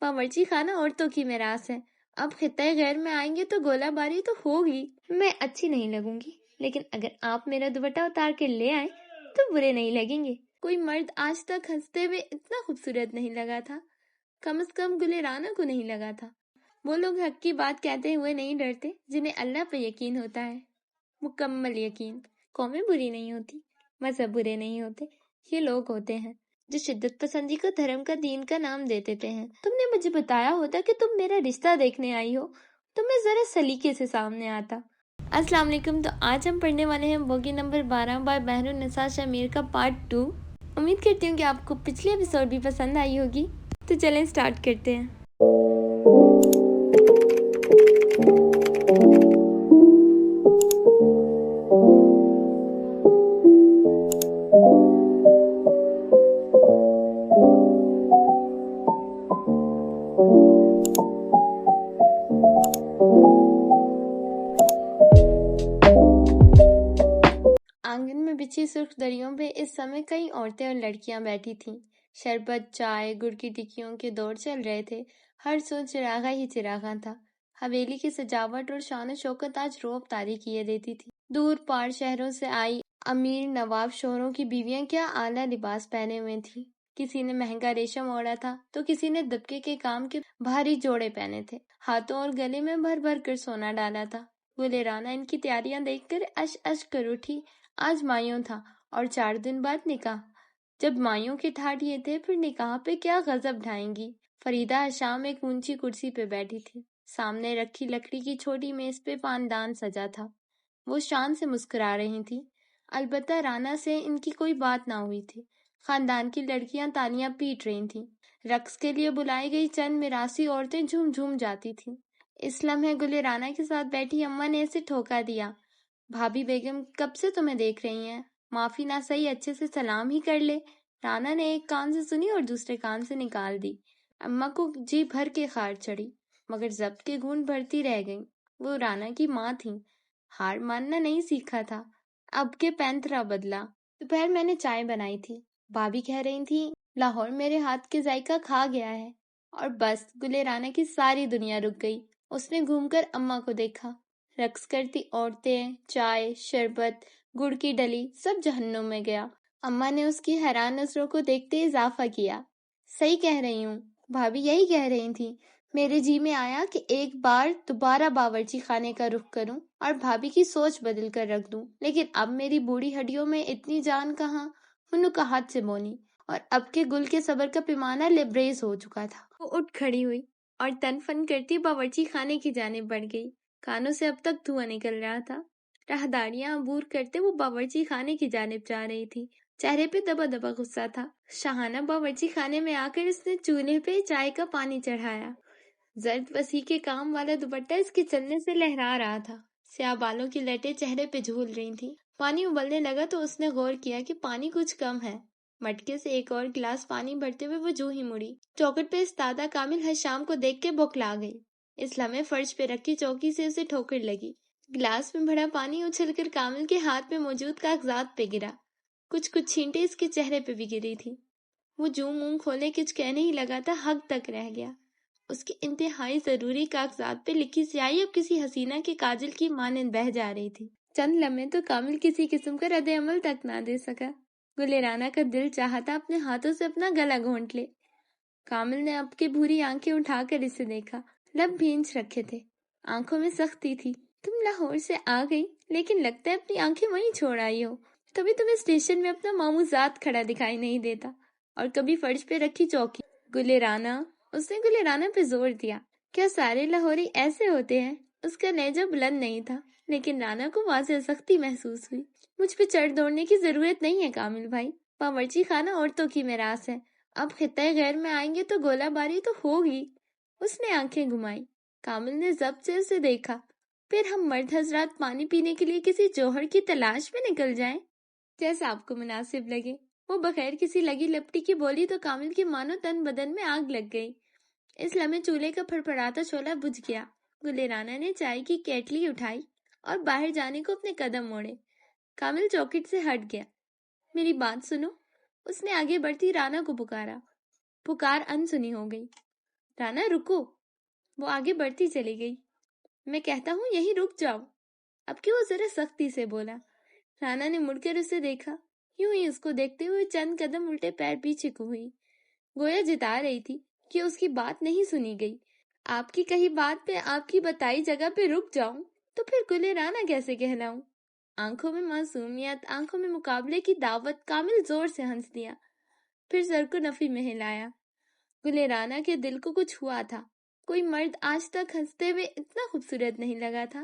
باورچی خانہ عورتوں کی میراث ہے. اب خطۂ غیر میں آئیں گے تو گولہ باری تو ہوگی. میں اچھی نہیں لگوں گی، لیکن اگر آپ میرا دوپٹہ اتار کے لے آئیں تو برے نہیں لگیں گے. کوئی مرد آج تک ہنستے ہوئے اتنا خوبصورت نہیں لگا تھا، کم از کم گل رانا کو نہیں لگا تھا. وہ لوگ حق کی بات کہتے ہوئے نہیں ڈرتے جنہیں اللہ پہ یقین ہوتا ہے، مکمل یقین. قومیں بری نہیں ہوتی، مذہب برے نہیں ہوتے، یہ لوگ ہوتے ہیں جو شدت پسندی کو دھرم کا دین کا نام دے دیتے ہیں. تم نے مجھے بتایا ہوتا کہ تم میرا رشتہ دیکھنے آئی ہو تو میں ذرا سلیقے سے سامنے آتا. السلام علیکم. تو آج ہم پڑھنے والے ہیں بوگی نمبر 12 بائی بہر النساء شمیر کا پارٹ 2. امید کرتی ہوں کہ آپ کو پچھلی ایپیسوڈ بھی پسند آئی ہوگی. تو چلیں سٹارٹ کرتے ہیں. آنگن میں بچھی سرخ دریوں پہ اس سمے کئی عورتیں اور لڑکیاں بیٹھی تھیں. شربت، چائے، گڑ کی ٹکیوں کے دور چل رہے تھے. ہر سو چراغا ہی چراغاں تھا. حویلی کی سجاوٹ اور شان و شوکت آج روب طاری کیے دیتی تھی. دور پار شہروں سے آئی امیر نواب شوہروں کی بیویاں کیا اعلیٰ لباس پہنے ہوئے تھیں. کسی نے مہنگا ریشم اوڑھا تھا تو کسی نے دبکے کے کام کے بھاری جوڑے پہنے تھے. ہاتھوں اور گلے میں بھر بھر کر سونا ڈالا تھا. گل رانا ان کی تیاریاں دیکھ کر اش اش کر اٹھی. آج مایوں تھا اور 4 دن بعد نکاح. جب مایوں کے ٹھاٹ یہ تھے پھر نکاح پہ کیا غضب ڈھائیں گی. فریدہ حشام ایک اونچی کرسی پہ بیٹھی تھی. سامنے رکھی لکڑی کی چھوٹی میز پہ پاندان سجا تھا. وہ شان سے مسکرا رہی تھی. البتہ رانا سے ان کی کوئی بات نہ ہوئی تھی. خاندان کی لڑکیاں تالیاں پیٹ رہی تھیں. رقص کے لیے بلائی گئی چند میراثی عورتیں جھوم جھوم جاتی تھیں. اس لمحے گل رانا کے ساتھ بیٹھی اماں نے اسے ٹھوکا دیا. بھابھی بیگم کب سے تمہیں دیکھ رہی ہیں، معافی نہ صحیح اچھے سے سلام ہی کر لے. رانا نے ایک کان سے سنی اور دوسرے کان سے نکال دی. اماں کو جی بھر کے خار چڑھی مگر ضبط کے گھونٹ بھرتی رہ گئیں. وہ رانا کی ماں تھیں، ہار ماننا نہیں سیکھا تھا. اب کے پینترا بدلا. دوپہر میں نے چائے بنائی تھی. بھابھی کہہ رہی تھی لاہور میرے ہاتھ کے ذائقہ کھا گیا ہے. اور بس گل رانا کی ساری دنیا رک گئی. اس نے گھوم کر اماں کو دیکھا. رقص کرتی عورتیں، چائے، شربت، گڑ کی ڈلی، سب جہنم میں گیا. اماں نے اس کی حیران نظروں کو دیکھتے اضافہ کیا. صحیح کہہ رہی ہوں، بھابھی یہی کہہ رہی تھی. میرے جی میں آیا کہ ایک بار دوبارہ باورچی خانے کا رخ کروں اور بھابھی کی سوچ بدل کر رکھ دوں، لیکن اب میری بوڑھی ہڈیوں میں اتنی جان کہاں. وہ نکہت سے بونی اور اب کے گل کے صبر کا پیمانہ لبریز ہو چکا تھا. وہ اٹھ کھڑی ہوئی اور تن فن کرتی باورچی خانے کی جانب بڑھ گئی. کانوں سے اب تک دھواں نکل رہا تھا. راہداریاں عبور کرتے وہ باورچی خانے کی جانب جا رہی تھی. چہرے پہ دبا دبا غصہ تھا. شاہانہ باورچی خانے میں آ کر اس نے چولہے پہ چائے کا پانی چڑھایا. زرد وسیع کے کام والا دوپٹہ اس کے چلنے سے لہرا رہا تھا. سیاہ بالوں کی لٹیں چہرے پہ جھول رہی تھیں. پانی ابلنے لگا تو اس نے غور کیا کہ پانی کچھ کم ہے. مٹکے سے ایک اور گلاس پانی بھرتے ہوئے وہ جو ہی مڑی. چوکٹ پہ استادہ کامل حشام کو دیکھ کے بوکھلا گئی. اس لمحے فرش پہ رکھی چوکی سے اسے ٹھوکر لگی. گلاس میں بھرا پانی اچھل کر کامل کے ہاتھ میں موجود کاغذات پہ گرا. کچھ چھینٹیں اس کے چہرے پہ بھی گری تھی. وہ جو منہ کھولے کچھ کہنے ہی لگا تھا حق تک رہ گیا. اس کے انتہائی ضروری کاغذات پہ لکھی سیاہی اب کسی حسینہ کے کاجل کی مانند بہہ جا رہی تھی. چند لمحے تو کامل کسی قسم کا رد عمل تک نہ دے سکا. گل رانا کا دل چاہتا اپنے ہاتھوں سے اپنا گلا گھونٹ لے. کامل نے اب کے بھوری آنکھیں اٹھا کر اسے دیکھا. لب بھینچ رکھے تھے، آنکھوں میں سختی تھی. تم لاہور سے آ گئی لیکن لگتا ہے اپنی آنکھیں وہیں چھوڑ آئی ہو. کبھی تمہیں اسٹیشن میں اپنا ماموں ذات کھڑا دکھائی نہیں دیتا اور کبھی فرش پہ رکھی چوکی. گل رانا، اس نے گل رانا پہ زور دیا. کیا سارے لاہوری ایسے ہوتے ہیں؟ اس کا لہجہ بلند نہیں تھا لیکن رانا کو واضح سختی محسوس ہوئی. مجھ پہ چڑھ دوڑنے کی ضرورت نہیں ہے کامل بھائی. باورچی خانہ عورتوں کی میراث ہے. اب خطۂ غیر میں آئیں گے تو گولہ باری تو ہوگی. اس نے آنکھیں گھمائی. کامل نے ضبط سے اسے دیکھا. پھر ہم مرد حضرات پانی پینے کے لیے کسی جوہر کی تلاش میں نکل جائیں، جیسا آپ کو مناسب لگے. وہ بغیر کسی لگی لپٹی کی بولی تو کامل کی مانو تن بدن میں آگ لگ گئی. اس لمحے چولہے کا پھڑپڑاتا شعلہ بجھ گیا. گل رانا نے چائے کی کیٹلی اٹھائی اور باہر جانے کو اپنے قدم موڑے. کامل چوکٹ سے ہٹ گیا. میری بات سنو، اس نے آگے بڑھتی رانا کو پکارا. پکار انسنی ہو گئی. رانا رکو، وہ آگے بڑھتی چلی گئی۔ میں کہتا ہوں یہی رک جاؤ، اب کہ وہ ذرا سختی سے بولا۔ رانا نے مڑ کر اسے دیکھا، یوں ہی اس کو دیکھتے ہوئے چند قدم الٹے پیر پیچھے کو ہوئی، گویا جتا رہی تھی کہ اس کی بات نہیں سنی گئی۔ آپ کی کہی بات پہ آپ کی بتائی جگہ پہ رک جاؤں تو پھر گلے رانا کیسے کہلاؤں؟ آنکھوں میں معصومیت، آنکھوں میں مقابلے کی دعوت، کامل زور سے ہنس دیا، پھر سر کو نفی میں ہلایا۔ گلے رانا کے دل کو کچھ ہوا تھا، کوئی مرد آج تک ہنستے ہوئے اتنا خوبصورت نہیں لگا تھا،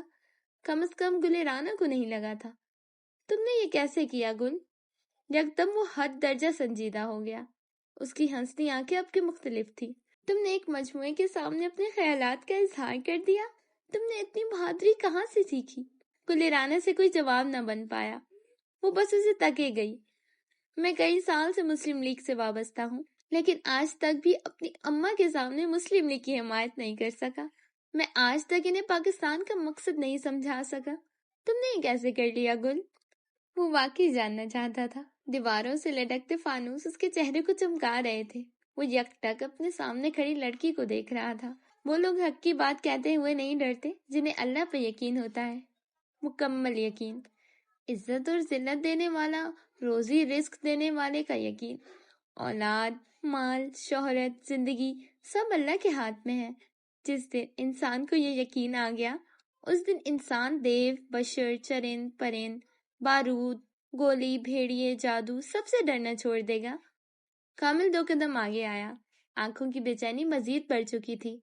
کم از کم گلے رانا کو نہیں لگا تھا۔ تم نے یہ کیسے کیا گل؟ یکدم وہ حد درجہ سنجیدہ ہو گیا، اس کی ہنستی آنکھیں اب کی مختلف تھی۔ تم نے ایک مجموعے کے سامنے اپنے خیالات کا اظہار کر دیا، تم نے اتنی بہادری کہاں سے سیکھی؟ گلے رانا سے کوئی جواب نہ بن پایا، وہ بس اسے تکے گئی۔ میں کئی سال سے مسلم لیگ سے وابستہ ہوں، لیکن آج تک بھی اپنی اماں کے سامنے مسلم لیگ کی حمایت نہیں کر سکا۔ میں آج تک انہیں پاکستان کا مقصد نہیں سمجھا سکا۔ تم نے یہ کیسے کر لیا گل؟ وہ واقعی جاننا چاہتا تھا۔ دیواروں سے لٹکتے فانوس اس کے چہرے کو چمکا رہے تھے۔ وہ یک ٹک اپنے سامنے کھڑی لڑکی کو دیکھ رہا تھا۔ وہ لوگ حق کی بات کہتے ہوئے نہیں ڈرتے جنہیں اللہ پہ یقین ہوتا ہے، مکمل یقین، عزت اور ذلت دینے والا، روزی رزق دینے والے کا یقین۔ اولاد، مال، شہرت، زندگی سب اللہ کے ہاتھ میں ہے۔ جس دن انسان کو یہ یقین آ گیا، اس دن انسان دیو، بشر، چرند، پرند، بارود، گولی، بھیڑیے، جادو سب سے ڈرنا چھوڑ دے گا۔ کامل 2 قدم آگے آیا، آنکھوں کی بے چینی مزید بڑھ چکی تھی۔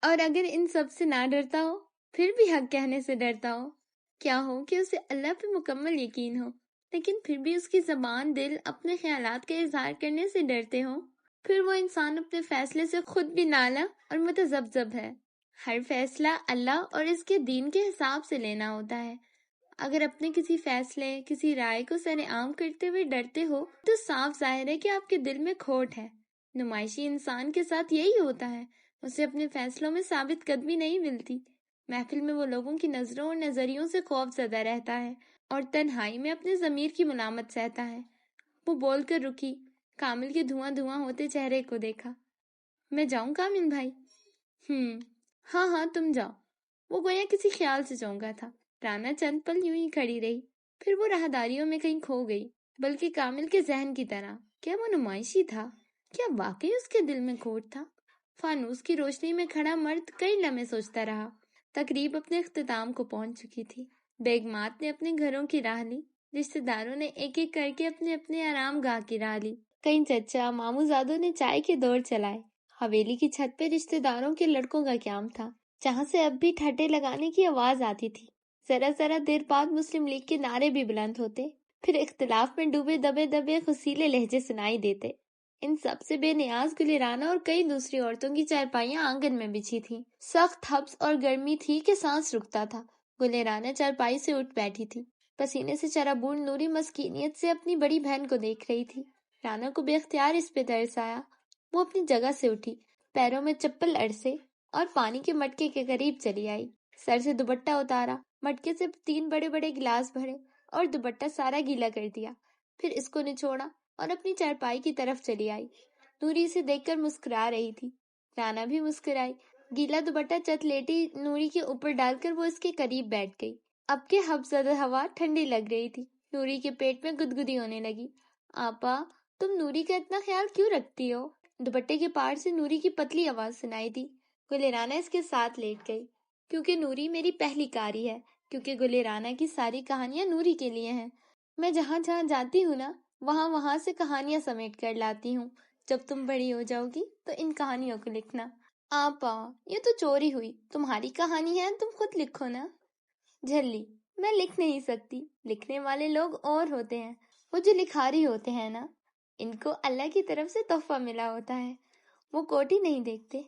اور اگر ان سب سے نہ ڈرتا ہو، پھر بھی حق کہنے سے ڈرتا ہو، کیا ہو کہ اسے اللہ پہ مکمل یقین ہو، لیکن پھر بھی اس کی زبان، دل اپنے خیالات کا اظہار کرنے سے ڈرتے ہوں، پھر وہ انسان اپنے فیصلے سے خود بھی نالا اور متذبذب ہے۔ ہر فیصلہ اللہ اور اس کے دین کے حساب سے لینا ہوتا ہے۔ اگر اپنے کسی فیصلے، کسی رائے کو سر عام کرتے ہوئے ڈرتے ہو تو صاف ظاہر ہے کہ آپ کے دل میں کھوٹ ہے۔ نمائشی انسان کے ساتھ یہی ہوتا ہے، اسے اپنے فیصلوں میں ثابت قدمی نہیں ملتی۔ محفل میں وہ لوگوں کی نظروں اور نظریوں سے خوف زدہ رہتا ہے اور تنہائی میں اپنے ضمیر کی ملامت سہتا ہے۔ وہ بول کر رکی، کامل کے دھواں دھواں ہوتے چہرے کو دیکھا۔ میں جاؤں کامل بھائی؟ ہاں ہاں تم جاؤ۔ وہ گویا کسی خیال سے چونکا تھا۔ رانا چند پل یوں ہی کھڑی رہی، پھر وہ راہداریوں میں کہیں کھو گئی، بلکہ کامل کے ذہن کی طرح۔ کیا وہ نمائشی تھا؟ کیا واقعی اس کے دل میں کھوٹ تھا؟ فانوس کی روشنی میں کھڑا مرد کئی لمحے سوچتا رہا۔ تقریب اپنے اختتام کو پہنچ چکی تھی۔ بیگمات نے اپنے گھروں کی راہ لی، رشتہ داروں نے ایک ایک کر کے اپنے اپنے آرام گاہ کی راہ لی۔ کئی چچا ماموں زادوں نے چائے کے دور چلائے۔ حویلی کی چھت پہ رشتہ داروں کے لڑکوں کا قیام تھا، جہاں سے اب بھی ٹھٹے لگانے کی آواز آتی تھی۔ ذرا ذرا دیر بعد مسلم لیگ کے نعرے بھی بلند ہوتے، پھر اختلاف میں ڈوبے دبے دبے خصیلے لہجے سنائی دیتے۔ ان سب سے بے نیاز گلے رانا اور کئی دوسری عورتوں کی چارپائیاں آنگن میں بچھی تھیں۔ سخت ہبس اور گرمی تھی کہ سانس رکتا تھا۔ گلے رانا چارپائی سے اٹھ بیٹھی تھی، پسینے سے چرابور نوری مسکینیت سے اپنی بڑی بہن کو دیکھ رہی تھی۔ رانا کو بے اختیار اس پہ ترس آیا۔ وہ اپنی جگہ سے اٹھی، پیروں میں چپل اڑسے اور پانی کے مٹکے کے قریب چلی آئی۔ سر سے دوپٹہ اتارا، مٹکے سے 3 بڑے بڑے گلاس بھرے اور دوپٹہ سارا گیلا کر دیا، پھر اس کو نچوڑا اور اپنی چارپائی کی طرف چلی آئی۔ نوری اسے دیکھ کر مسکرا رہی تھی، رانا بھی مسکرائی۔ گیلا دوپٹہ چت لیٹی نوری کے اوپر ڈال کر وہ اس کے قریب بیٹھ گئی۔ اب کے ہب زدہ ہوا ٹھنڈی لگ رہی تھی، نوری کے پیٹ میں گدگدی ہونے لگی۔ آپا، تم نوری کا اتنا خیال کیوں رکھتی ہو؟ دوپٹے کے پار سے نوری کی پتلی آواز سنائی دی۔ گلے رانا اس کے ساتھ لیٹ گئی۔ کیونکہ نوری میری پہلی کاری ہے، کیونکہ گلے رانا کی ساری کہانیاں نوری کے لیے ہیں۔ میں جہاں جہاں جاتی ہوں نا، وہاں سے کہانیاں سمیٹ کر لاتی ہوں۔ جب تم بڑی ہو جاؤ گی تو ان کہانیوں کو لکھنا۔ آپا، یہ تو چوری ہوئی، تمہاری کہانی ہے، تم خود لکھو نا۔ جھلی، میں لکھ نہیں سکتی، لکھنے والے لوگ اور ہوتے ہیں، وہ جو لکھاری ہوتے ہیں نا، ان کو اللہ کی طرف سے تحفہ ملا ہوتا ہے۔ وہ کوٹھی نہیں دیکھتے،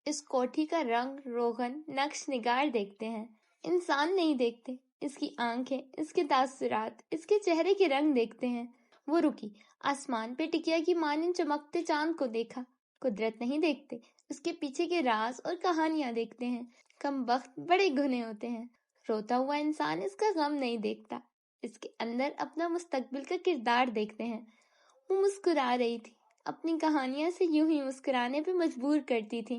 اس کوٹھی کا رنگ روغن نقش نگار دیکھتے ہیں، انسان نہیں دیکھتے، اس کی آنکھیں، اس کے تاثرات، اس کے چہرے کے رنگ دیکھتے ہیں۔ وہ رکی، آسمان پہ ٹکیا کی مانند چمکتے چاند کو دیکھا۔ قدرت نہیں دیکھتے، اس کے پیچھے کے راز اور کہانیاں دیکھتے ہیں۔ کم بخت بڑے گھنے ہوتے ہیں۔ روتا ہوا انسان اس کا غم نہیں دیکھتا، اس کے اندر اپنا مستقبل کا کردار دیکھتے ہیں۔ وہ مسکرا رہی تھی، اپنی کہانیاں سے یوں ہی مسکرانے پہ مجبور کرتی تھی۔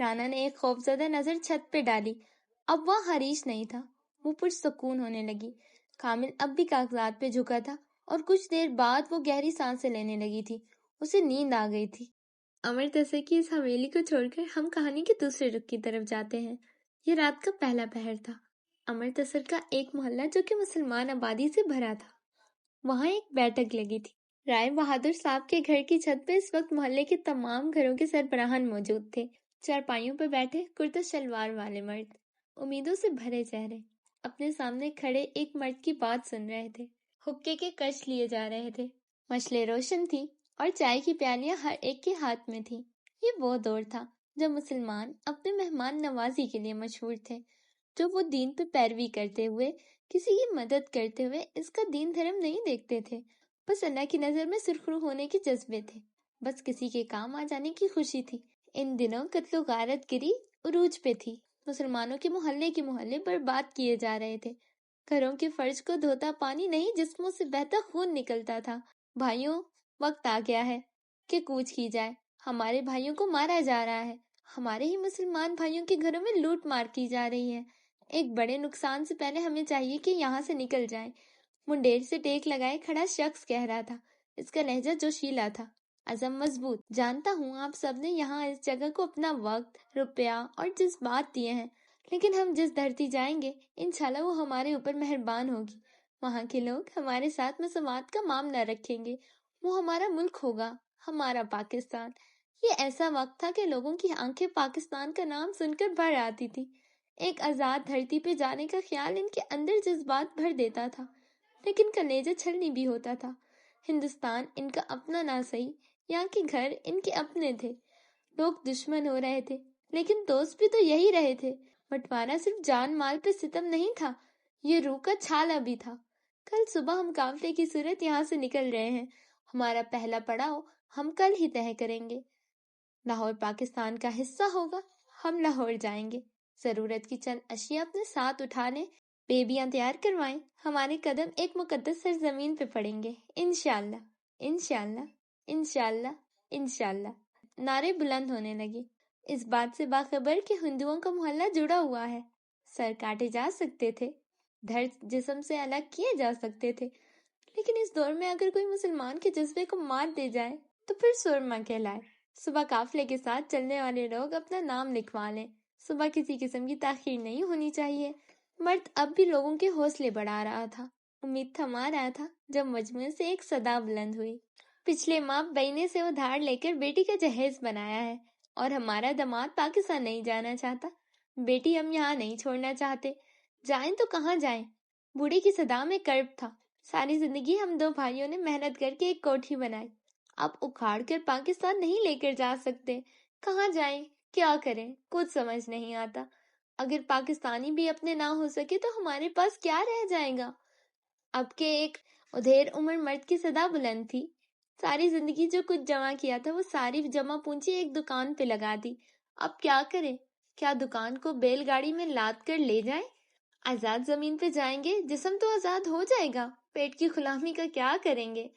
رانا نے ایک خوفزدہ نظر چھت پہ ڈالی۔ اب وہاں حریش نہیں تھا۔ وہ پرسکون ہونے لگی۔ کامل اب بھی کاغذات پہ جھکا تھا اور کچھ دیر بعد وہ گہری سانسیں لینے لگی تھی۔ اسے نیند آ گئی تھی۔ امرتسر کی اس حویلی کو چھوڑ کر ہم کہانی کے دوسرے رخ کی طرف جاتے ہیں۔ یہ رات کا پہلا پہر تھا۔ امرتسر کا ایک محلہ جو کہ مسلمان آبادی سے بھرا تھا، وہاں ایک بیٹھک لگی تھی۔ رائے بہادر صاحب کے گھر کی چھت پہ اس وقت محلے کے تمام گھروں کے سربراہان موجود تھے۔ چارپائیوں پہ بیٹھے کرتا شلوار والے مرد، امیدوں سے بھرے چہرے، اپنے سامنے کھڑے ایک مرد کی بات سن رہے تھے۔ حقے کے کش لیے جا رہے تھے، مشلیں روشن تھی اور چائے کی پیالیاں ہر ایک کے ہاتھ میں تھی۔ یہ وہ دور تھا جب مسلمان اپنے مہمان نوازی کے لیے مشہور تھے، جو وہ دین پہ پیروی کرتے ہوئے، کسی کی مدد کرتے ہوئے اس کا دین دھرم نہیں دیکھتے تھے، بس اللہ کی نظر میں سرخرو ہونے کے جذبے تھے، بس کسی کے کام آ جانے کی خوشی تھی۔ ان دنوں قتل و غارت گری عروج پہ تھی۔ مسلمانوں کے محلے برباد کیے جا رہے تھے۔ گھروں کے فرش کو دھوتا پانی نہیں، جسموں سے بہتا خون نکلتا تھا۔ بھائیوں، وقت آ گیا ہے کہ کوچ کی جائے۔ ہمارے بھائیوں کو مارا جا رہا ہے۔ ہمارے ہی مسلمان بھائیوں کے گھروں میں لوٹ مار کی جا رہی ہے۔ ایک بڑے نقصان سے پہلے ہمیں چاہیے کہ یہاں سے نکل جائیں۔ منڈیر سے ٹیک لگائے کھڑا شخص کہہ رہا تھا۔ اس کا لہجہ جوشیلا تھا، عزم مضبوط۔ جانتا ہوں آپ سب نے یہاں اس جگہ کو اپنا وقت، روپیہ اور جذبات دیے ہیں، لیکن ہم جس دھرتی جائیں گے انشاءاللہ وہ ہمارے اوپر مہربان ہوگی۔ وہاں کے لوگ ہمارے ساتھ مساوات کا معاملہ رکھیں گے۔ وہ ہمارا ملک ہوگا، ہمارا پاکستان۔ یہ ایسا وقت تھا کہ لوگوں کی آنکھیں پاکستان کا نام سن کر بھر آتی تھی۔ ایک آزاد دھرتی پہ جانے کا خیال ان کے اندر جذبات بھر دیتا تھا، لیکن کلیجہ چھلنی بھی ہوتا تھا۔ ہندوستان ان کا اپنا نہ سہی، یہاں کے گھر ان کے اپنے تھے۔ لوگ دشمن ہو رہے تھے، لیکن دوست بھی تو یہی رہے تھے۔ بٹوارا صرف جان مال پہ ستم نہیں تھا، یہ روح کا چھالا بھی تھا۔ کل صبح ہم قافلے کی صورت یہاں سے نکل رہے ہیں۔ ہمارا پہلا پڑاؤ ہم کل ہی طے کریں گے۔ لاہور پاکستان کا حصہ ہوگا، ہم لاہور جائیں گے۔ ضرورت کی چند اشیاء اپنے ساتھ اٹھا لیں، بیبیاں تیار کروائیں، ہمارے قدم ایک مقدس سرزمین پہ پڑیں گے، انشاءاللہ، انشاءاللہ، انشاءاللہ، انشاءاللہ۔ نعرے بلند ہونے لگے، اس بات سے باخبر کہ ہندوؤں کا محلہ جڑا ہوا ہے۔ سر کاٹے جا سکتے تھے، دھڑ جسم سے الگ کیے جا سکتے تھے، لیکن اس دور میں اگر کوئی مسلمان کے جذبے کو مات دے جائے تو پھر سرما کہلائے۔ صبح قافلے کے ساتھ چلنے والے لوگ اپنا نام لکھوا لیں۔ صبح کسی قسم کی تاخیر نہیں ہونی چاہیے۔ مرد اب بھی لوگوں کے حوصلے بڑھا رہا تھا۔ امید تھما رہا تھا جب مجموعے سے ایک صدا بلند ہوئی۔ پچھلے ماہ بینے سے ادھار لے کر بیٹی کا جہیز بنایا ہے اور ہمارا داماد پاکستان نہیں جانا چاہتا۔ بیٹی ہم یہاں نہیں چھوڑنا چاہتے، جائیں تو کہاں جائیں؟ بوڑھے کی صدا میں کرب تھا۔ ساری زندگی ہم دو بھائیوں نے محنت کر کے ایک کوٹھی بنائی، اب اکھاڑ کر پاکستان نہیں لے کر جا سکتے۔ کہاں جائیں، کیا کریں، کچھ سمجھ نہیں آتا۔ اگر پاکستانی بھی اپنے نہ ہو سکے تو ہمارے پاس کیا رہ جائے گا؟ اب کے ایک ادھیر عمر مرد کی صدا بلند تھی۔ ساری زندگی جو کچھ جمع کیا تھا وہ ساری جمع پونجی ایک دکان پہ لگا دی۔ اب کیا کریں؟ کیا دکان کو بیل گاڑی میں لاد کر لے جائیں؟ آزاد زمین پہ جائیں گے، جسم تو آزاد ہو جائے گا، پیٹ کی غلامی کا کیا کریں گے؟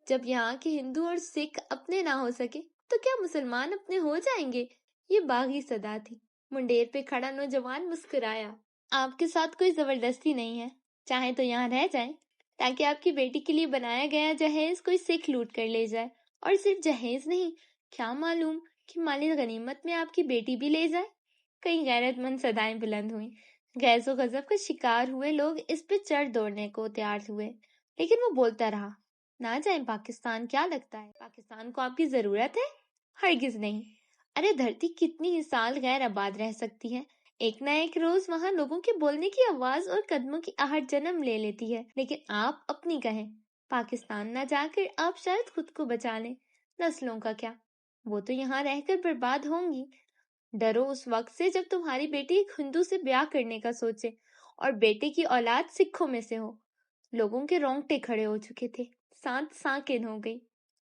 جب یہاں کے ہندو اور سکھ اپنے نہ ہو سکے تو کیا مسلمان اپنے ہو جائیں گے؟ یہ باغی صدا تھی۔ منڈیر پہ کھڑا نوجوان مسکرایا۔ آپ کے ساتھ کوئی زبردستی نہیں ہے، چاہیں تو یہاں رہ جائیں تاکہ آپ کی بیٹی کے لیے بنایا گیا جہیز کوئی سکھ لوٹ کر لے جائے۔ اور صرف جہیز نہیں، کیا معلوم کہ مال غنیمت میں آپ کی بیٹی بھی لے جائے۔ کئی غیرت مند صدائیں بلند ہوئیں۔ غیظ و غضب کا شکار ہوئے لوگ اس پہ چڑھ دوڑنے کو تیار ہوئے، لیکن وہ بولتا رہا، نہ جائیں پاکستان، کیا لگتا ہے پاکستان کو آپ کی ضرورت ہے؟ ہرگز نہیں۔ ارے دھرتی کتنی ہی سال غیر آباد رہ سکتی ہے، ایک نہ ایک روز وہاں لوگوں کے بولنے کی آواز اور قدموں کی آہٹ جنم لے لیتی ہے۔ لیکن آپ اپنی کہیں، پاکستان نہ جا کر آپ شاید خود کو بچا لیں، نسلوں کا کیا، وہ تو یہاں رہ کر برباد ہوں گی۔ ڈرو اس وقت سے جب تمہاری بیٹی ایک ہندو سے بیاہ کرنے کا سوچے اور بیٹے کی اولاد سکھوں میں سے ہو۔ لوگوں کے رونگٹے کھڑے ہو چکے تھے، سانت ساکن ہو گئی۔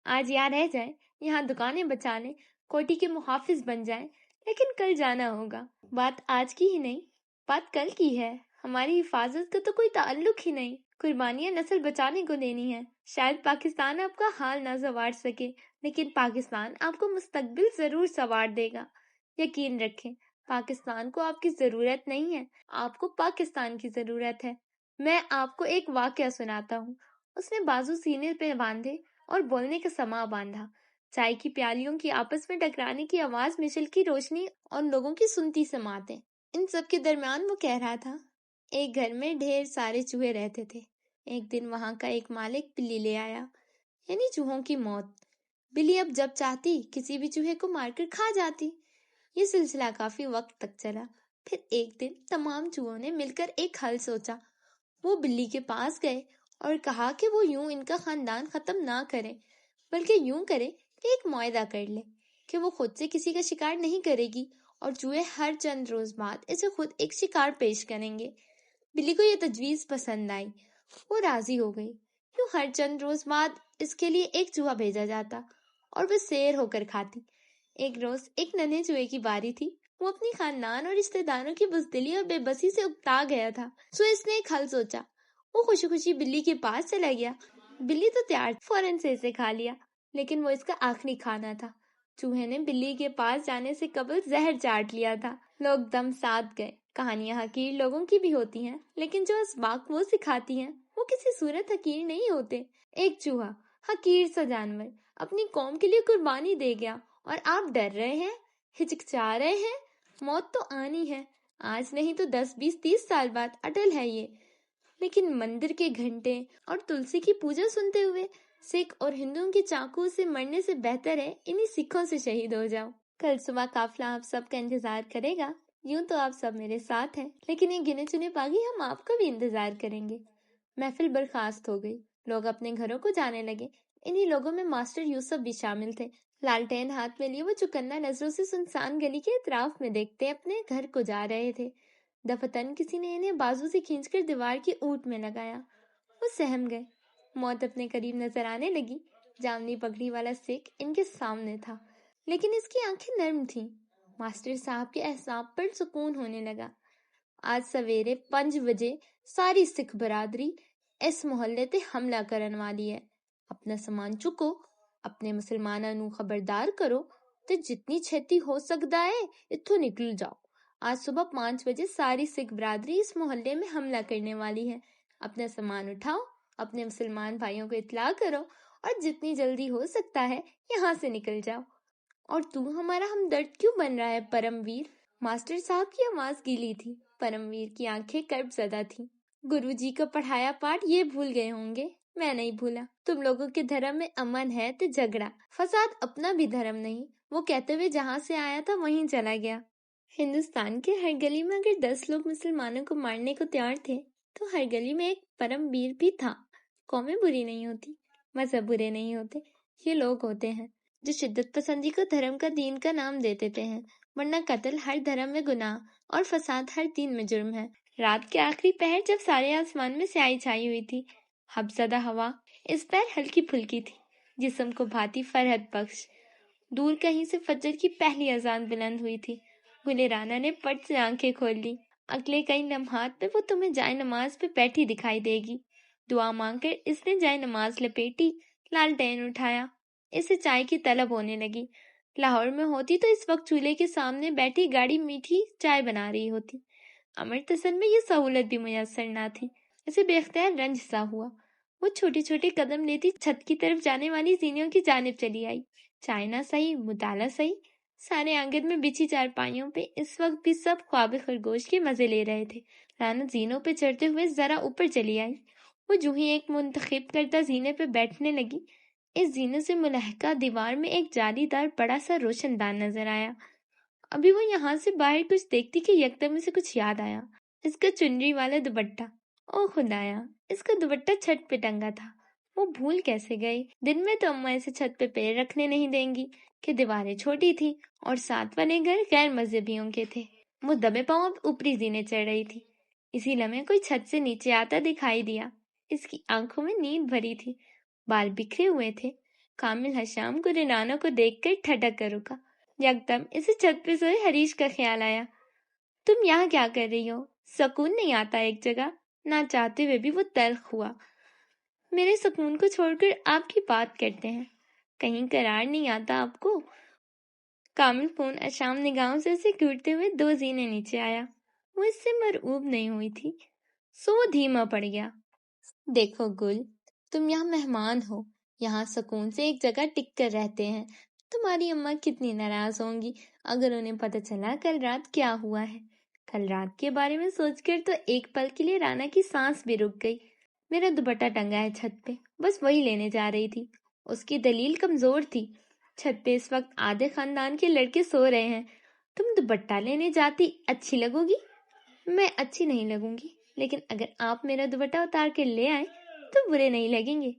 آج یہاں رہ جائیں، یہاں دکانیں بچا لیں، کوٹھی کے محافظ بن جائیں، لیکن کل جانا ہوگا۔ بات آج کی ہی نہیں، بات کل کی ہے۔ ہماری حفاظت کا تو کوئی تعلق ہی نہیں، قربانیاں نسل بچانے کو دینی ہے۔ شاید پاکستان آپ کا حال نہ سنوار سکے، لیکن پاکستان آپ کو مستقبل ضرور سنوار دے گا۔ یقین رکھیں پاکستان کو آپ کی ضرورت نہیں ہے، آپ کو پاکستان کی ضرورت ہے۔ میں آپ کو ایک واقعہ سناتا ہوں۔ اس نے بازو سینے پہ باندھے اور بولنے کا سماں باندھا۔ چائے کی پیالیوں کی آپس میں ٹکرانے کی آواز، مشل کی روشنی اور لوگوں کی سنتی سماعتیں، ان سب کے درمیان وہ کہہ رہا تھا، ایک گھر میں ڈھیر سارے چوہے رہتے تھے۔ ایک دن وہاں کا ایک مالک بلی لے آیا، یعنی چوہوں کی موت۔ بلی اب جب چاہتی کسی بھی چوہے کو مار کر کھا جاتی۔ یہ سلسلہ کافی وقت تک چلا۔ پھر ایک دن تمام چوہوں نے مل کر ایک حل سوچا۔ وہ بلی کے پاس گئے اور کہا کہ وہ یوں ان کا خاندان ختم نہ کرے، بلکہ یوں کرے کہ ایک معاہدہ کر لے کہ وہ خود سے کسی کا شکار نہیں کرے گی اور چوہے ہر چند روز بعد اسے خود ایک شکار پیش کریں گے۔ بلی کو یہ تجویز پسند آئی، وہ راضی ہو گئی۔ یوں ہر چند روز بعد اس کے لیے ایک چوہا بھیجا جاتا اور وہ سیر ہو کر کھاتی۔ ایک روز ایک ننھے چوہے کی باری تھی۔ وہ اپنی خاندان اور رشتہ داروں کی بزدلی اور بے بسی سے اکتا گیا تھا، سو اس نے ایک حل سوچا۔ وہ خوشی خوشی بلی کے پاس چلا گیا۔ بلی تو تیار، فوراً سے اسے کھا لیا، لیکن وہ اس کا آخری کھانا تھا۔ چوہے نے بلی کے پاس جانے سے قبل زہر چاٹ لیا تھا۔ لوگ دم ساتھ گئے۔ کہانیاں حقیر لوگوں کی بھی ہوتی ہیں، لیکن جو اسباق وہ سکھاتی ہیں وہ کسی صورت حقیر نہیں ہوتے۔ ایک چوہا، حقیر سا جانور، اپنی قوم کے لیے قربانی دے گیا، اور آپ ڈر رہے ہیں، ہچکچا رہے ہیں۔ موت تو آنی ہے، آج نہیں تو 10 20 30 سال بعد، اٹل ہے یہ۔ لیکن مندر کے گھنٹے اور تلسی کی پوجا سنتے ہوئے سکھ اور ہندوؤں کے چاقو سے مرنے سے بہتر ہے انہی سکھوں سے شہید ہو جاؤ۔ کل صبح قافلہ آپ سب کا انتظار کرے گا۔ یوں تو آپ سب میرے ساتھ ہیں، لیکن یہ گنے چنے باغی ہم آپ کا بھی انتظار کریں گے۔ محفل برخاست ہو گئی، لوگ اپنے گھروں کو جانے لگے۔ انہی لوگوں میں ماسٹر یوسف بھی شامل تھے۔ لالٹین ہاتھ میں لیے وہ چوکنا نظروں سے سنسان گلی کے اطراف میں دیکھتے اپنے گھر کو جا رہے تھے۔ دفتن کسی نے انہیں بازو سے کھینچ کر دیوار کی اونٹ میں لگایا۔ وہ سہم گئے۔ موت اپنے قریب نظر آنے لگی۔ جامنی پگڑی والا سکھ ان کے سامنے تھا، لیکن اس کی آنکھیں نرم تھیں۔ ماسٹر صاحب کے اعصاب پر سکون ہونے لگا۔ آج سویرے 5 بجے ساری سکھ برادری اس محلے تے حملہ کرن والی ہے۔ اپنا سامان چکو، اپنے مسلماناں نوں خبردار کرو تے جتنی چھیتی ہو سکدا ہے اتھوں نکل جاؤ۔ آج صبح 5 بجے ساری سکھ برادری اس محلے میں حملہ کرنے والی ہے۔ اپنا سامان اٹھاؤ، اپنے مسلمان بھائیوں کو اطلاع کرو اور جتنی جلدی ہو سکتا ہے یہاں سے نکل جاؤ۔ اور تو ہمارا ہمدرد کیوں بن رہا ہے پرم ویر؟ ماسٹر صاحب کی آواز گیلی تھی۔ پرم ویر کی آنکھیں کرب زدہ تھیں۔ گرو جی کا پڑھایا پاٹ یہ بھول گئے ہوں گے، میں نہیں بھولا۔ تم لوگوں کے دھرم میں امن ہے تے جھگڑا، فساد اپنا بھی دھرم نہیں۔ وہ کہتے ہوئے جہاں سے آیا تھا وہیں چلا گیا۔ ہندوستان کے ہر گلی میں اگر 10 لوگ مسلمانوں کو مارنے کو تیار تھے تو ہر گلی میں ایک پرم ویر بھی تھا۔ قومیں بری نہیں ہوتی، مذہب برے نہیں ہوتے، یہ لوگ ہوتے ہیں جو شدت پسندی کو دھرم کا دین کا نام دے دیتے ہیں، ورنہ قتل ہر دھرم میں گناہ اور فساد ہر دین میں جرم ہے۔ رات کے آخری پہر جب سارے آسمان میں سیاہی چھائی ہوئی تھی، حبزدہ ہوا اس پیر ہلکی پھلکی تھی، جسم کو بھاتی فرحت بخش۔ دور کہیں سے فجر کی پہلی اذان بلند ہوئی تھی۔ گلے رانا نے پٹ سے آنکھیں کھول لی۔ اگلے کئی لمحات میں وہ تمہیں جائے نماز پہ بیٹھی دکھائی دے گی۔ دعا مانگ کر اس نے جائے نماز لپیٹی، لالٹین اٹھایا، اسے چائے کی طلب ہونے لگی۔ لاہور میں ہوتی تو اس وقت چولہے کے سامنے بیٹھی گاڑی میٹھی چائے بنا رہی ہوتی۔ امرتسر میں یہ سہولت بھی میسر نہ تھی۔ اسے بے اختیار رنج سا ہوا۔ وہ چھوٹے چھوٹے قدم لیتی چھت کی طرف جانے والی زینوں کی جانب چلی آئی۔ چائے نہ صحیح، مطالعہ صحیح۔ سارے آنگن میں بچھی چارپائیوں پہ اس وقت بھی سب خواب خرگوش کے مزے لے رہے تھے۔ رانا زینوں پہ چڑھتے ہوئے ذرا اوپر چلی آئی۔ وہ جو ہی ایک منتخب کردہ زینے پہ بیٹھنے لگی، اس زینے سے ملحقہ دیوار میں ایک جالی دار بڑا سا روشن دان نظر آیا۔ ابھی وہ یہاں سے باہر کچھ دیکھتی کہ یکدم اسے کچھ یاد آیا۔ اس کا چنری والا دوپٹہ، او خدایا، اس کا دوپٹہ چھت پہ ٹنگا تھا۔ وہ بھول کیسے گئی؟ دن میں تو اماں اسے چھت پہ پیر رکھنے نہیں دیں گی کہ دیواریں چھوٹی تھی اور ساتھ والے گھر غیر مذہبیوں کے تھے۔ وہ دبے پاؤں اوپری زینے چڑھ رہی تھی۔ اسی لمحے کوئی چھت سے نیچے آتا دکھائی دیا۔ اس کی آنکھوں میں نیند بھری تھی، بال بکھرے ہوئے تھے۔ کامل حشام گلے رانا کو دیکھ کر ٹھٹک کر رکا۔ یکدم اسے چھت پہ سوئے حریش کا خیال آیا۔ تم یہاں کیا کر رہی ہو؟ سکون نہیں آتا ایک جگہ؟ نہ چاہتے ہوئے بھی وہ تلخ ہوا۔ میرے سکون کو چھوڑ کر آپ کی بات کرتے ہیں، کہیں قرار نہیں آتا آپ کو؟ کامل فون اشام نگاہوں سے اسے گھورتے ہوئے 2 زینے نیچے آیا۔ وہ اس سے مرعوب نہیں ہوئی تھی، سو وہ دھیما پڑ گیا۔ دیکھو گل، تم یہاں مہمان ہو، یہاں سکون سے ایک جگہ ٹک کر رہتے ہیں۔ تمہاری اماں کتنی ناراض ہوں گی اگر انہیں پتہ چلا کل رات کیا ہوا ہے۔ کل رات کے بارے میں سوچ کر تو ایک پل کے لیے رانا کی سانس بھی رک گئی۔ میرا دوپٹہ ٹنگا ہے چھت پہ، بس وہی لینے جا رہی تھی۔ اس کی دلیل کمزور تھی۔ چھت پہ اس وقت آدھے خاندان کے لڑکے سو رہے ہیں، تم دوپٹہ لینے جاتی اچھی لگو گی؟ میں اچھی نہیں لگوں گی، لیکن اگر آپ میرا دوپٹہ اتار کے لے آئیں تو برے نہیں لگیں گے۔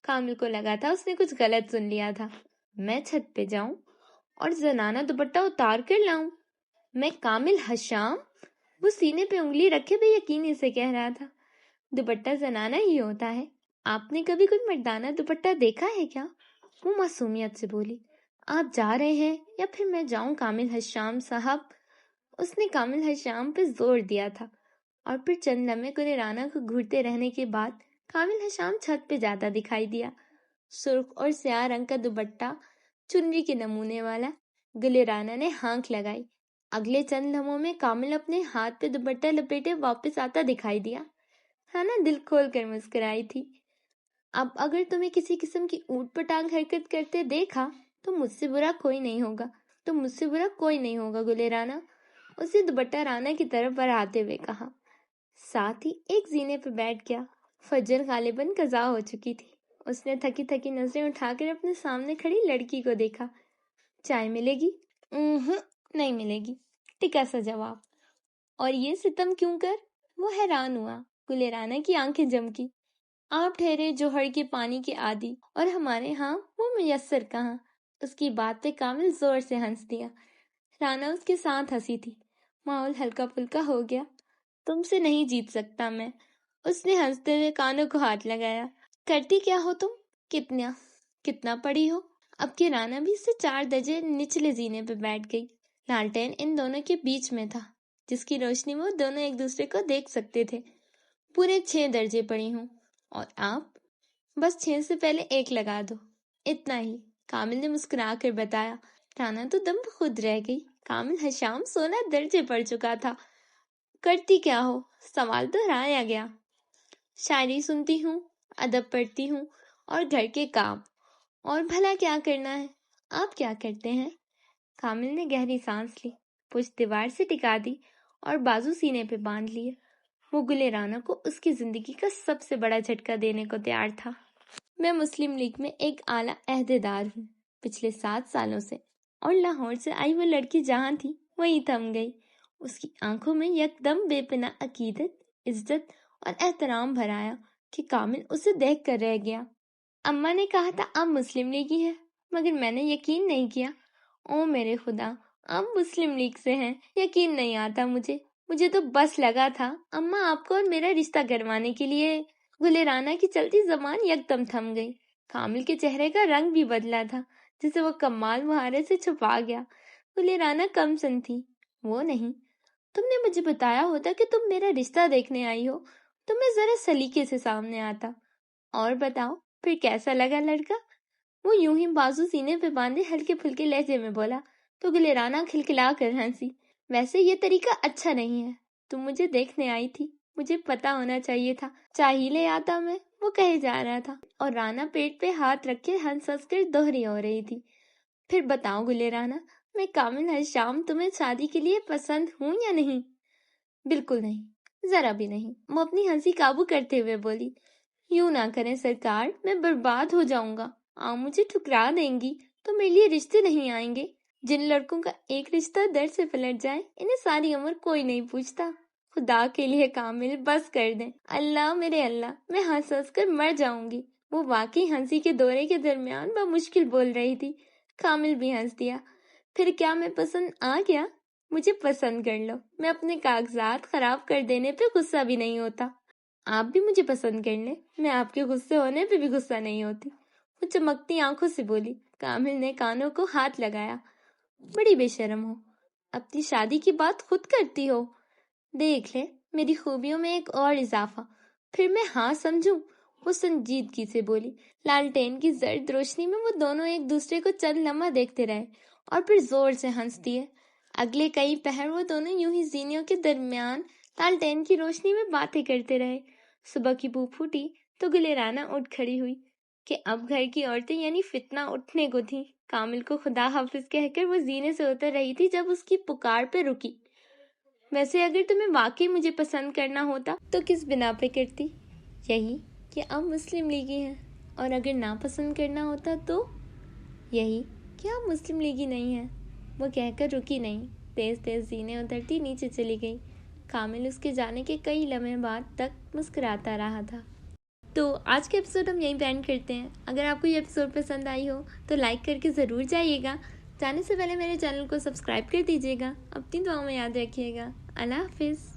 کامل کو لگا تھا اس نے کچھ غلط سن لیا تھا۔ میں چھت پہ جاؤں اور زنانہ دوپٹہ اتار کر لاؤں؟ میں کامل حشام؟ وہ سینے پہ انگلی رکھے بے یقینی سے کہہ رہا تھا۔ دوپٹہ زنانہ ہی ہوتا ہے، آپ نے کبھی کوئی مردانہ دوپٹہ دیکھا ہے کیا؟ وہ معصومیت سے بولی۔ آپ جا رہے ہیں یا پھر میں جاؤں کامل حشام صاحب؟ اس نے کامل حشام پہ زور دیا تھا، اور پھر چند لمحے گل رانا کو گھورتے رہنے کے بعد کامل حشام چھت پہ جاتا دکھائی دیا۔ سرخ اور سیاہ رنگ کا دوپٹہ، چنری کے نمونے والا۔ گل رانا نے ہانک لگائی۔ اگلے چند لمحوں میں کامل اپنے ہاتھ پہ دوپٹہ لپیٹے واپس آتا دکھائی دیا۔ رانا دل کھول کر مسکرائی تھی۔ اب اگر تمہیں کسی قسم کی اوٹ پٹانگ حرکت کرتے دیکھا تو مجھ سے برا کوئی نہیں ہوگا گل رانا، اسے دوپٹہ رانا کی طرف بڑھاتے ہوئے کہا۔ ساتھ ہی ایک زینے پہ بیٹھ گیا۔ فجر غالباً قضا ہو چکی تھی۔ اس نے تھکی تھکی نظریں اٹھا کر اپنے سامنے کھڑی لڑکی کو دیکھا۔ چائے ملے گی؟ نہیں ملے گی، ٹکا سا جواب۔ اور یہ ستم کیوں کر؟ وہ حیران ہوا۔ گل رانا کی آنکھیں جمکی۔ آپ ٹھہرے جوہر کے پانی کے عادی، اور ہمارے ہاں وہ میسر کہاں؟ اس کی بات پہ کامل زور سے ہنس دیا۔ رانا اس کے ساتھ ہنسی تھی۔ ماحول ہلکا پھلکا ہو گیا۔ تم سے نہیں جیت سکتا میں، اس نے ہنستے ہوئے کانوں کو ہاتھ لگایا۔ کرتی کیا ہو تم؟ کتنا پڑھی ہو؟ اب کہ رانا بھی اس سے 4 درجے نچلے زینے پہ بیٹھ گئی۔ لالٹین ان دونوں کے بیچ میں تھا، جس کی روشنی میں وہ دونوں ایک دوسرے کو دیکھ سکتے تھے۔ پورے 6 درجے پڑھی ہوں۔ اور آپ؟ بس 6 سے پہلے 1 لگا دو، اتنا ہی، کامل نے مسکرا کر بتایا۔ رانا تو دم خود رہ گئی۔ کامل حشام 16 درجے پڑھ چکا تھا۔ کرتی کیا ہو؟ سوال دہرایا گیا۔ شاعری سنتی ہوں، ادب پڑھتی ہوں، اور گھر کے کام۔ اور بھلا کیا کرنا ہے؟ آپ کیا کرتے ہیں؟ کامل نے گہری سانس لی، پشت دیوار سے ٹکا دی اور بازو سینے پہ باندھ لیے۔ وہ گل رانا کو اس کی زندگی کا سب سے بڑا جھٹکا دینے کو تیار تھا۔ میں مسلم لیگ میں ایک اعلیٰ عہدیدار ہوں پچھلے 7 سالوں سے، اور لاہور سے آئی وہ لڑکی جہاں تھی وہیں تھم گئی۔ اس کی آنکھوں میں یکدم بے پناہ عقیدت، عزت اور احترام بھر آیا کہ کامل اسے دیکھ کر رہ گیا۔ اماں نے کہا تھا آپ مسلم لیگی ہیں، مگر میں نے یقین نہیں کیا۔ او میرے خدا، آپ مسلم لیگ سے ہیں، یقین نہیں آتا مجھے تو بس لگا تھا اماں آپ کو اور میرا رشتہ کروانے کے لیے۔ گل رانا کی چلتی زبان یکدم تھم گئی۔ کامل کے چہرے کا رنگ بھی بدلا تھا، جسے وہ کمال مہارت سے چھپا گیا۔ گل رانا کم سن تھی۔ وہ نہیں، تم نے مجھے بتایا ہوتا کہ تم میرا رشتہ دیکھنے آئی ہو تو میں ذرا سلیقے سے سامنے آتا۔ اور بتاؤ پھر کیسا لگا لڑکا؟ وہ یوں ہی بازو سینے پہ باندھے ہلکے پھلکے لہجے میں بولا تو گل رانا کھلکھلا کر ہنسی۔ ویسے یہ طریقہ اچھا نہیں ہے، تم مجھے دیکھنے آئی تھی، مجھے پتا ہونا چاہیے تھا، چاہیے لے آتا میں، وہ کہے جا رہا تھا، اور رانا پیٹ پہ ہاتھ رکھ کے ہنس ہنس کر دوہری ہو رہی تھی۔ پھر بتاؤ گل رانا، میں کامل حشام تمہیں شادی کے لیے پسند ہوں یا نہیں؟ بالکل نہیں، ذرا بھی نہیں، وہ اپنی ہنسی قابو کرتے ہوئے بولی۔ یوں نہ کریں سرکار، میں برباد ہو جاؤں گا، آپ مجھے ٹھکرا دیں گی تو میرے لیے رشتے نہیں آئیں گے۔ جن لڑکوں کا ایک رشتہ در سے پلٹ جائے انہیں ساری عمر کوئی نہیں پوچھتا۔ خدا کے لیے کامل بس کر دیں، اللہ میرے اللہ، میں ہنس ہنس کر مر جاؤں گی۔ وہ واقعی ہنسی کے دورے کے درمیان بمشکل بول رہی تھی۔ کامل بھی ہنس دیا۔ پھر کیا میں پسند آ گیا؟ مجھے پسند کر لو، میں اپنے کاغذات خراب کر دینے پہ غصہ بھی نہیں ہوتا۔ آپ بھی مجھے پسند کر لیں، میں آپ کے غصے ہونے پہ بھی غصہ نہیں ہوتی، وہ چمکتی آنکھوں سے بولی۔ کامل نے کانوں کو ہاتھ لگایا۔ بڑی بے شرم ہو، اپنی شادی کی بات خود کرتی ہو۔ دیکھ لے میری خوبیوں میں ایک اور اضافہ، پھر میں ہاں سمجھوں، وہ سنجیدگی سے بولی۔ لالٹین کی زرد روشنی میں وہ دونوں ایک دوسرے کو چند لمحہ دیکھتے رہے، اور پھر زور سے ہنستی ہے۔ اگلے کئی پہر وہ دونوں یوں ہی زینیوں کے درمیان لالٹین کی روشنی میں باتیں کرتے رہے۔ صبح کی بو پھوٹی تو گلیرانہ اٹھ کھڑی ہوئی کہ اب گھر کی عورتیں یعنی فتنہ اٹھنے کو تھیں۔ کامل کو خدا حافظ کہہ کر وہ زینے سے اتر رہی تھی جب اس کی پکار پہ رکی۔ ویسے اگر تمہیں واقعی مجھے پسند کرنا ہوتا تو کس بنا پہ کرتی؟ یہی کہ اب مسلم لیگی ہیں۔ اور اگر ناپسند کرنا ہوتا تو یہی کہ اب مسلم لیگی نہیں ہے۔ وہ کہہ کر رکی نہیں، تیز تیز زینے اترتی نیچے چلی گئی۔ کامل اس کے جانے کے کئی لمحے بعد تک مسکراتا رہا تھا۔ تو آج کے ایپیسوڈ ہم یہیں اینڈ کرتے ہیں۔ اگر آپ کو یہ ایپیسوڈ پسند آئی ہو تو لائک کر کے ضرور جائیے گا۔ جانے سے پہلے میرے چینل کو سبسکرائب کر دیجیے گا۔ اپنی دعاؤں میں یاد رکھیے گا۔ اللہ حافظ۔